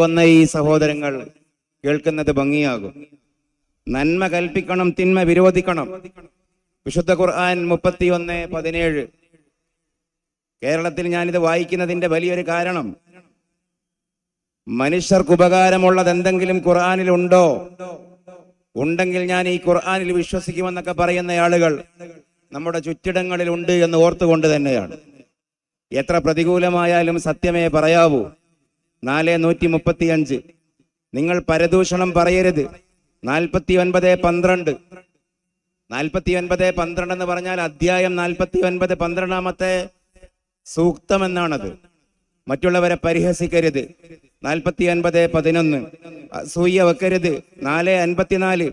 വന്ന ഈ സഹോദരങ്ങൾ കേൾക്കുന്നത് ഭംഗിയാകും. നന്മ കൽപ്പിക്കണം, തിന്മ വിരോധിക്കണം. വിശുദ്ധ ഖുർആൻ 31:17. കേരളത്തിൽ ഞാനിത് വായിക്കുന്നതിന്റെ വലിയൊരു കാരണം, മനുഷ്യർക്ക് ഉപകാരമുള്ളത് എന്തെങ്കിലും ഖുർആനിൽ ഉണ്ടോ, ഉണ്ടെങ്കിൽ ഞാൻ ഈ ഖുർആനിൽ വിശ്വസിക്കുമെന്നൊക്കെ പറയുന്ന ആളുകൾ നമ്മുടെ ചുറ്റിടങ്ങളിൽ ഉണ്ട് എന്ന് ഓർത്തുകൊണ്ട് തന്നെയാണ്. എത്ര പ്രതികൂലമായാലും സത്യമേ പറയാവൂ. 4:135. നിങ്ങൾ പരദൂഷണം പറയരുത്. 49:12. 49:12 എന്ന് പറഞ്ഞാൽ അധ്യായം 49 12-ാമത്തെ സൂക്തം എന്നാണത്. മറ്റുള്ളവരെ പരിഹസിക്കരുത്. 49:11. അസൂയ വെക്കരുത്. 4:54.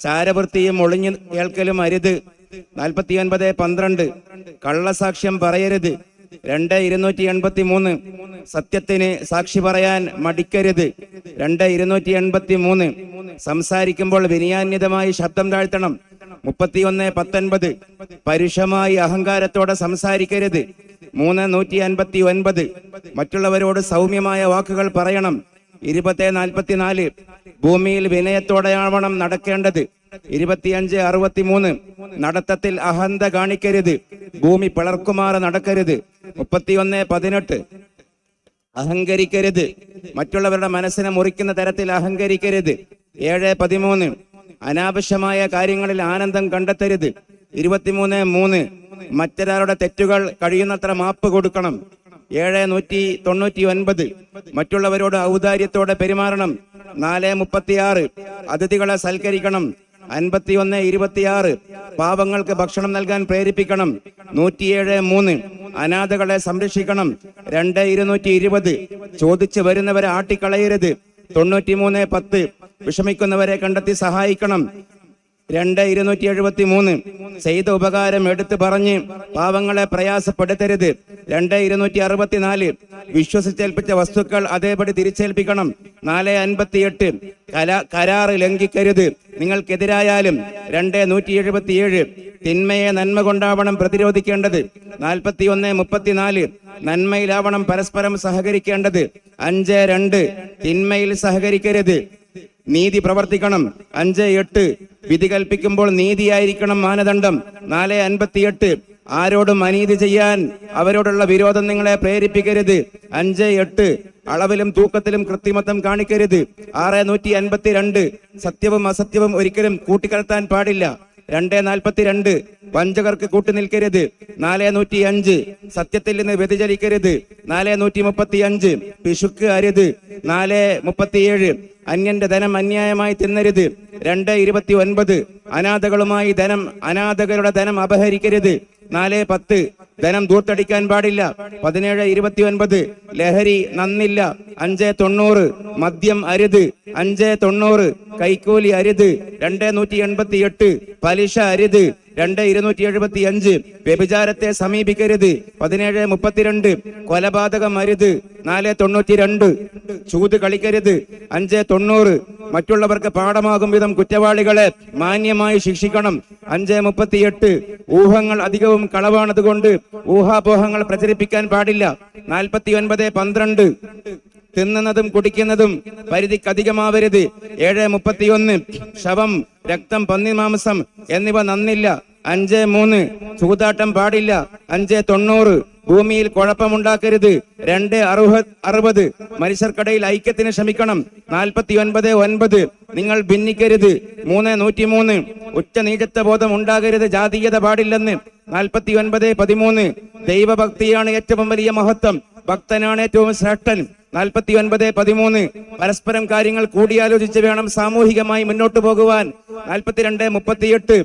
ചാരവൃത്തിയും ഒളിഞ്ഞു കേൾക്കലും അരുത്. 49:12. കള്ളസാക്ഷ്യം പറയരുത്. 2:283. സത്യത്തിന് സാക്ഷി പറയാൻ മടിക്കരുത്. 2:283. സംസാരിക്കുമ്പോൾ വിനയാന്വിതമായി ശബ്ദം താഴ്ത്തണം. 31:19. പരുഷമായി അഹങ്കാരത്തോടെ സംസാരിക്കരുത്. 3:159. മറ്റുള്ളവരോട് സൗമ്യമായ വാക്കുകൾ പറയണം. 20:44. ഭൂമിയിൽ വിനയത്തോടെയാവണം നടക്കേണ്ടത്. 25:63. നടത്തത്തിൽ അഹന്ത കാണിക്കരുത്. ഭൂമി പിളർക്കുമാറ് നടക്കരുത്. 31:18. അഹങ്കരിക്കരുത്. മറ്റുള്ളവരുടെ മനസ്സിനെ മുറിക്കുന്ന തരത്തിൽ അഹങ്കരിക്കരുത്. 7:13. അനാവശ്യമായ കാര്യങ്ങളിൽ ആനന്ദം കണ്ടെത്തരുത്. 23:3. മറ്റൊരാളുടെ തെറ്റുകൾ കഴിയുന്നത്ര മാപ്പ് കൊടുക്കണം. 7:199. മറ്റുള്ളവരോട് ഔദാര്യത്തോടെ പെരുമാറണം. 4:36. അതിഥികളെ സൽക്കരിക്കണം. 51:26. പാവങ്ങൾക്ക് ഭക്ഷണം നൽകാൻ പ്രേരിപ്പിക്കണം. 107:3. അനാഥകളെ സംരക്ഷിക്കണം. 2:220. ചോദിച്ചു വരുന്നവരെ ആട്ടിക്കളയരുത്. 93:10. വിഷമിക്കുന്നവരെ കണ്ടെത്തി സഹായിക്കണം. 2:273. ചെയ്ത ഉപകാരം എടുത്തു പറഞ്ഞ് പാവങ്ങളെ പ്രയാസപ്പെടുത്തരുത്. 2:264. വിശ്വസിച്ചേൽപ്പിച്ച വസ്തുക്കൾ അതേപടി തിരിച്ചേൽപ്പിക്കണം. 4:58. കരാറ് ലംഘിക്കരുത്. നിങ്ങൾക്കെതിരായാലും. 2:177. തിന്മയെ നന്മ കൊണ്ടാവണം പ്രതിരോധിക്കേണ്ടത്. 41:34. നന്മയിലാവണം പരസ്പരം സഹകരിക്കേണ്ടത്. 5:2. തിന്മയിൽ സഹകരിക്കരുത്. നീതി പ്രവർത്തിക്കണം. 5:8. വിധി കൽപ്പിക്കുമ്പോൾ നീതിയായിരിക്കണം മാനദണ്ഡം. 4:58. ആരോടും അനീതി ചെയ്യാൻ അവരോടുള്ള വിരോധം നിങ്ങളെ പ്രേരിപ്പിക്കരുത്. 5:8. അളവിലും തൂക്കത്തിലും കൃത്രിമത്വം കാണിക്കരുത്. 6:152. സത്യവും അസത്യവും ഒരിക്കലും കൂട്ടിക്കലർത്താൻ പാടില്ല. 2:42. വഞ്ചകർക്ക് കൂട്ടുനിൽക്കരുത്. 4:105. സത്യത്തിൽ നിന്ന് വ്യതിചലിക്കരുത്. 4:135. പിശുക്ക് അരുത്. 4:37. അന്യന്റെ ധനം അന്യായമായി തിന്നരുത്. 2:29. അനാഥകളുടെ ധനം അപഹരിക്കരുത്. 4:10. ധനം ദൂർത്തടിക്കാൻ പാടില്ല. 17:29. ലഹരി നന്നില്ല. 5:90. മദ്യം അരുത്. 5:90. കൈക്കൂലി അരുത്. 2:188. പലിശ അരുത്. 2:275. വ്യഭിചാരത്തെ സമീപിക്കരുത്. 17:32. കൊലപാതകം അരുത്. 4:92. ചൂത് കളിക്കരുത്. 5:90. മറ്റുള്ളവർക്ക് പാഠമാകും വിധം കുറ്റവാളികളെ മാന്യമായി ശിക്ഷിക്കണം. 5:38. ഊഹങ്ങൾ അധികവും കളവാണതുകൊണ്ട് ഊഹാപോഹങ്ങൾ പ്രചരിപ്പിക്കാൻ പാടില്ല. 49:12. തിന്നുന്നതും കുടിക്കുന്നതും പരിധിക്കധികമാവരുത്. 7:31. ശവം, രക്തം, പന്നിമാംസം എന്നിവ നന്നില്ല. 5:3. ചൂതാട്ടം പാടില്ല. 5:90. ഭൂമിയിൽ കുഴപ്പമുണ്ടാക്കരുത്. 2:60. മനുഷ്യർക്കിടയിൽ ഐക്യത്തിന് ശ്രമിക്കണം. 49:9. നിങ്ങൾ ഭിന്നിക്കരുത്. 3:103. ഉച്ചനീചത്വ ബോധം ഉണ്ടാകരുത്. ജാതീയത പാടില്ലെന്ന്. 49:13. ദൈവഭക്തിയാണ് ഏറ്റവും വലിയ മഹത്വം. ഭക്തനാണ് ഏറ്റവും ശ്രേഷ്ഠൻ. 49:13. പരസ്പരം കാര്യങ്ങൾ കൂടിയാലോചിച്ച് വേണം സാമൂഹികമായി മുന്നോട്ട് പോകുവാൻ. 42:38.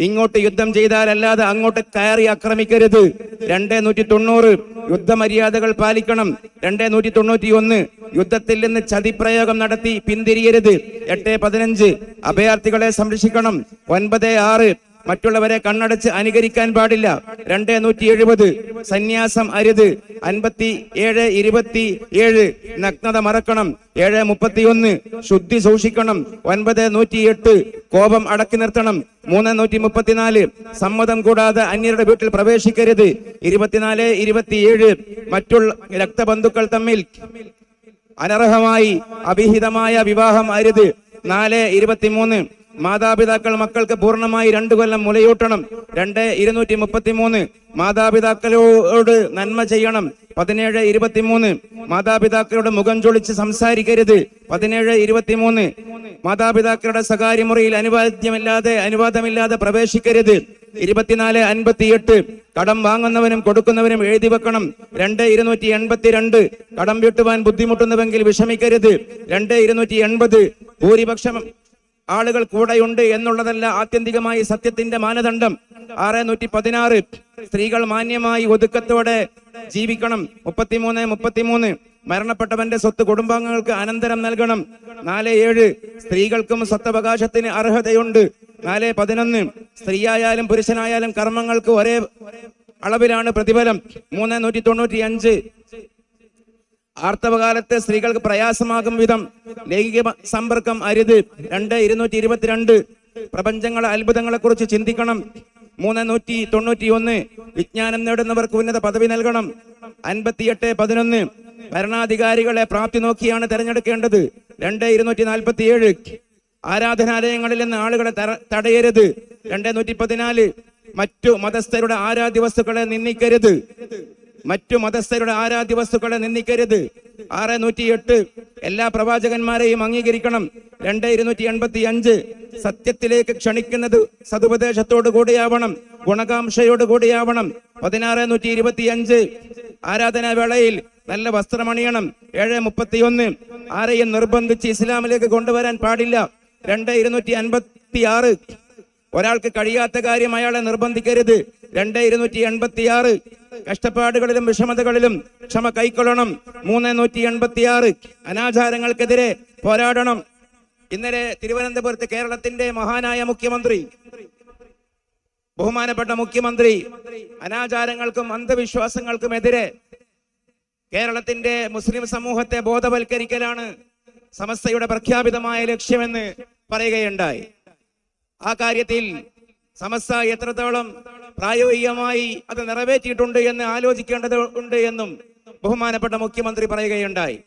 ഇങ്ങോട്ട് യുദ്ധം ചെയ്താലല്ലാതെ അങ്ങോട്ട് കയറി ആക്രമിക്കരുത്. 2:190. യുദ്ധമര്യാദകൾ പാലിക്കണം. 2:191. യുദ്ധത്തിൽ നിന്ന് ചതിപ്രയോഗം നടത്തി പിന്തിരിയരുത്. 8:15. അഭയാർത്ഥികളെ സംരക്ഷിക്കണം. 9:6. മറ്റുള്ളവരെ കണ്ണടച്ച് അനുകരിക്കാൻ പാടില്ല. 2:170. സന്യാസം അരുത്. 57:27. നഗ്നത മറക്കണം. 7:31. ശുദ്ധി സൂക്ഷിക്കണം. 9:108. കോപം അടക്കി നിർത്തണം. 3:134. സമ്മതം കൂടാതെ അന്യരുടെ വീട്ടിൽ പ്രവേശിക്കരുത്. 24:27. മറ്റുള്ള രക്തബന്ധുക്കൾ തമ്മിൽ അനർഹമായി അഭിഹിതമായ വിവാഹം അരുത്. 4:23 മാതാപിതാക്കൾ മക്കൾക്ക് പൂർണ്ണമായി 2 കൊല്ലം മുലയൂട്ടണം. 2:233 മാതാപിതാക്കളോട് നന്മ ചെയ്യണം. 17:23 മാതാപിതാക്കളുടെ മുഖം ചൊളിച്ച് സംസാരിക്കരുത്. 17:23 മാതാപിതാക്കളുടെ സ്വകാര്യ മുറിയിൽ അനുവാദമില്ലാതെ പ്രവേശിക്കരുത്. 24:58 കടം വാങ്ങുന്നവനും കൊടുക്കുന്നവനും എഴുതി വെക്കണം. 2:282 കടം വീട്ടുവാൻ ബുദ്ധിമുട്ടുന്നുവെങ്കിൽ വിഷമിക്കരുത്. 2:280 ഭൂരിപക്ഷം ആളുകൾ കൂടെയുണ്ട് എന്നുള്ളതല്ല ആത്യന്തികമായി സത്യത്തിന്റെ മാനദണ്ഡം. 6:116 സ്ത്രീകൾ മാന്യമായി ഒതുക്കത്തോടെ ജീവിക്കണം. 33 മരണപ്പെട്ടവന്റെ സ്വത്ത് കുടുംബാംഗങ്ങൾക്ക് അനന്തരം നൽകണം. 4:7 സ്ത്രീകൾക്കും സ്വത്തവകാശത്തിന് അർഹതയുണ്ട്. 4:11 സ്ത്രീയായാലും പുരുഷനായാലും കർമ്മങ്ങൾക്ക് ഒരേ അളവിലാണ് പ്രതിഫലം. 3:195 ആർത്തവകാലത്ത് സ്ത്രീകൾക്ക് പ്രയാസമാകും വിധം ലൈംഗിക സമ്പർക്കം അരുത്. 2:222 പ്രപഞ്ചങ്ങളെ അത്ഭുതങ്ങളെ കുറിച്ച് ചിന്തിക്കണം. 3:191 വിജ്ഞാനം നേടുന്നവർക്ക് ഉന്നത പദവി നൽകണം. 58:11 ഭരണാധികാരികളെ പ്രാപ്തി നോക്കിയാണ് തെരഞ്ഞെടുക്കേണ്ടത്. 2:247 ആരാധനാലയങ്ങളിൽ നിന്ന് ആളുകളെ തടയരുത്. 2:114 മറ്റു മതസ്ഥരുടെ ആരാധ്യ വസ്തുക്കളെ നിന്ദിക്കരുത്. 6:108 എല്ലാ പ്രവാചകന്മാരെയും അംഗീകരിക്കണം. 2:285 സത്യത്തിലേക്ക് ക്ഷണിക്കുന്നത് സതുപദേശത്തോടു കൂടിയാവണം, ഗുണകാംക്ഷയോട് കൂടിയാവണം. 16:125 ആരാധനാ വേളയിൽ നല്ല വസ്ത്രമണിയണം. 7:31 ആരെയും നിർബന്ധിച്ച് ഇസ്ലാമിലേക്ക് കൊണ്ടുവരാൻ പാടില്ല. 2:256 ഒരാൾക്ക് കഴിയാത്ത കാര്യം അയാളെ നിർബന്ധിക്കരുത്. 2:286 കഷ്ടപ്പാടുകളിലും വിഷമതകളിലും ക്ഷമ കൈക്കൊള്ളണം. 3:186 അനാചാരങ്ങൾക്കെതിരെ പോരാടണം. ഇന്നലെ തിരുവനന്തപുരത്ത് കേരളത്തിന്റെ മഹാനായ മുഖ്യമന്ത്രി, ബഹുമാനപ്പെട്ട മുഖ്യമന്ത്രി അനാചാരങ്ങൾക്കും അന്ധവിശ്വാസങ്ങൾക്കുമെതിരെ കേരളത്തിന്റെ മുസ്ലിം സമൂഹത്തെ ബോധവൽക്കരിക്കലാണ് സമസ്തയുടെ പ്രഖ്യാപിതമായ ലക്ഷ്യമെന്ന് പറയുകയുണ്ടായി. ആ കാര്യത്തിൽ സമസ്ത എത്രത്തോളം പ്രായോഗികമായി അത് നിറവേറ്റിയിട്ടുണ്ട് എന്ന് ആലോചിക്കേണ്ടതുണ്ട് എന്നും ബഹുമാനപ്പെട്ട മുഖ്യമന്ത്രി പറയുകയുണ്ടായി.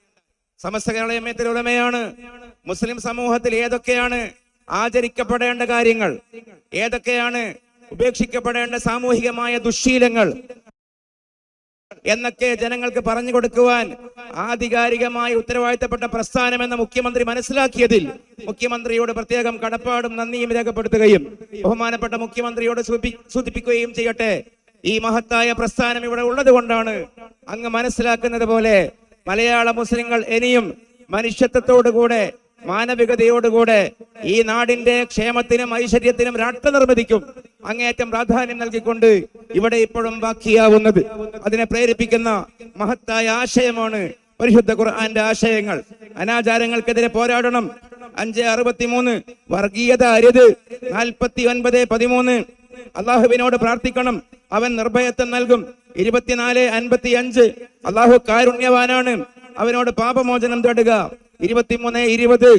സമസ്ത കേരളീയ ഉലമയാണ് മുസ്ലിം സമൂഹത്തിൽ ഏതൊക്കെയാണ് ആചരിക്കപ്പെടേണ്ട കാര്യങ്ങൾ, ഏതൊക്കെയാണ് ഉപേക്ഷിക്കപ്പെടേണ്ട സാമൂഹികമായ ദുശ്ശീലങ്ങൾ എന്നൊക്കെ ജനങ്ങൾക്ക് പറഞ്ഞു കൊടുക്കുവാൻ ആധികാരികമായി ഉത്തരവാദിത്തപ്പെട്ട പ്രസ്ഥാനമെന്ന മുഖ്യമന്ത്രി മനസ്സിലാക്കിയതിൽ മുഖ്യമന്ത്രിയോട് പ്രത്യേകം കടപ്പാടും നന്ദിയും രേഖപ്പെടുത്തുകയും ബഹുമാനപ്പെട്ട മുഖ്യമന്ത്രിയോട് സൂചിപ്പിക്കുകയും ചെയ്യട്ടെ. ഈ മഹത്തായ പ്രസ്ഥാനം ഇവിടെ ഉള്ളത് കൊണ്ടാണ് അങ്ങ് മനസ്സിലാക്കുന്നത് പോലെ മലയാള മുസ്ലിങ്ങൾ ഇനിയും മനുഷ്യത്വത്തോടുകൂടെ മാനവികതയോടുകൂടെ ഈ നാടിന്റെ ക്ഷേമത്തിനും ഐശ്വര്യത്തിനും രാഷ്ട്രനിർമ്മിതിക്കും അങ്ങേയറ്റം പ്രാധാന്യം നൽകിക്കൊണ്ട് ഇവിടെ ഇപ്പോഴും ബാക്കിയാവുന്നത്. അതിനെ പ്രേരിപ്പിക്കുന്ന മഹത്തായ ആശയമാണ് പരിശുദ്ധ ഖുർആന്റെ ആശയങ്ങൾ. അനാചാരങ്ങൾക്കെതിരെ പോരാടണം. 5:63 വർഗീയത അരുത്. 49:13 അള്ളാഹുവിനോട് പ്രാർത്ഥിക്കണം, അവൻ നിർഭയത്വം നൽകും. 24:55 അള്ളാഹു കാരുണ്യവാനാണ്, അവനോട് പാപമോചനം തേടുക. 23:20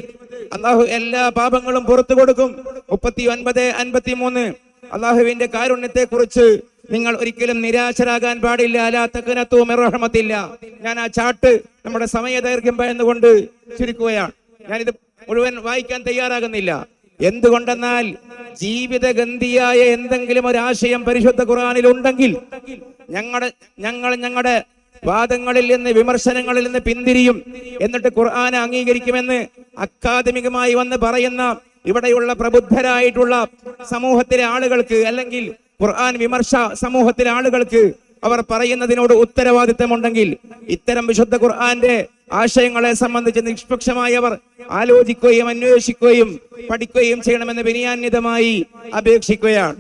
അള്ളാഹു എല്ലാ പാപങ്ങളും പുറത്തു കൊടുക്കും. 39:53 അള്ളാഹുവിന്റെ കാരുണ്യത്തെ കുറിച്ച് നിങ്ങൾ ഒരിക്കലും നിരാശരാകാൻ പാടില്ല. ലാ തഖ്നതു മിർ റഹ്മത്തില്ല. ഞാൻ ആ ചാട്ട് നമ്മുടെ സമയദൈർഘ്യം ഭയന്നുകൊണ്ട് ചുരുക്കുകയാണ്. ഞാനിത് മുഴുവൻ വായിക്കാൻ തയ്യാറാകുന്നില്ല. എന്തുകൊണ്ടെന്നാൽ ജീവിതഗന്ധിയായ എന്തെങ്കിലും ഒരു ആശയം പരിശുദ്ധ ഖുർആനിൽ ഉണ്ടെങ്കിൽ ഞങ്ങളുടെ വാദങ്ങളിൽ നിന്ന് വിമർശനങ്ങളിൽ നിന്ന് പിന്തിരിയും, എന്നിട്ട് ഖുർആനെ അംഗീകരിക്കുമെന്ന് അക്കാദമികമായി വന്ന് പറയുന്ന ഇവിടെയുള്ള പ്രബുദ്ധരായിട്ടുള്ള സമൂഹത്തിലെ ആളുകൾക്ക്, അല്ലെങ്കിൽ ഖുർആൻ വിമർശ സമൂഹത്തിലെ ആളുകൾക്ക് അവർ പറയുന്നതിനോട് ഉത്തരവാദിത്തമുണ്ടെങ്കിൽ ഇത്തരം വിശുദ്ധ ഖുർആന്റെ ആശയങ്ങളെ സംബന്ധിച്ച് നിഷ്പക്ഷമായി അവർ ആലോചിക്കുകയും അന്വേഷിക്കുകയും പഠിക്കുകയും ചെയ്യണമെന്ന് വിനയാന്വിതമായി അപേക്ഷിക്കുകയാണ്.